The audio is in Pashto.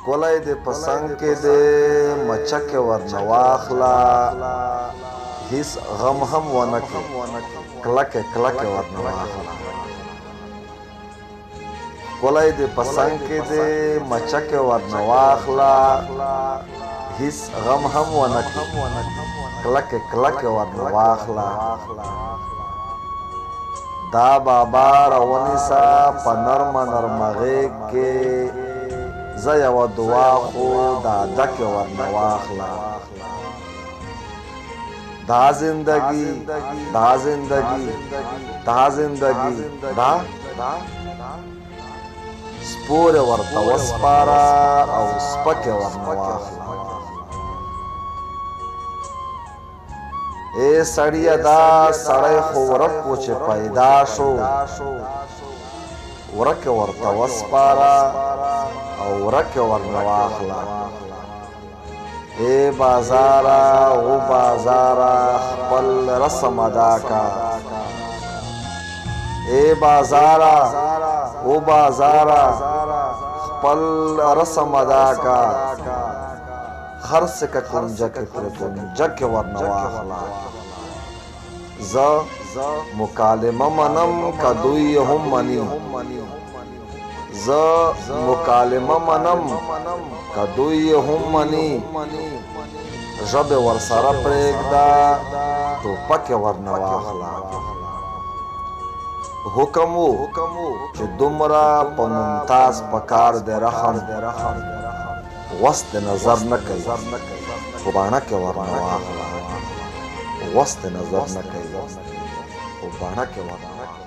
ګولای دې په څنګ کې دې مچکې ورنه واخله هیڅ غم هم ونه کړې کلکې کلکې ورنه واخله ګولای دې په څنګ کې دې مچکې ورنه واخله هیڅ غم هم ونه کړې کلکې کلکې ورنه واخله دا بابا راونیسه په نرمه نرمه غېږ کې زه یوه دعا خو دا ډکې ورنه واخله دا زندگی دا زندگی دا زندگی دا سپورې ورته وسپاره او سپکې ورنه واخله اے سړیه دا سړی خو ورک و چې پیدا شو ورکې ورته وسپاره او ورکې ورنه واخله اے بازاره او بازاره خپل رسم ادا کا اے بازاره او بازاره خپل رسم ادا کا خرڅ که کنجکې پرې کنجکې ورنه واخله زه مکالمه منم که دوی هم مني زه مکالمه منم که دوی هم مني ژبې ورسره پرېږده ټوپکې ورنه واخله حکم و چې دومره په ممتاز په کار د رحم وس د نظر نه کوي خو باڼکې ورنه واخله وس د نظر نه کوي خو باڼکې ورنه واخله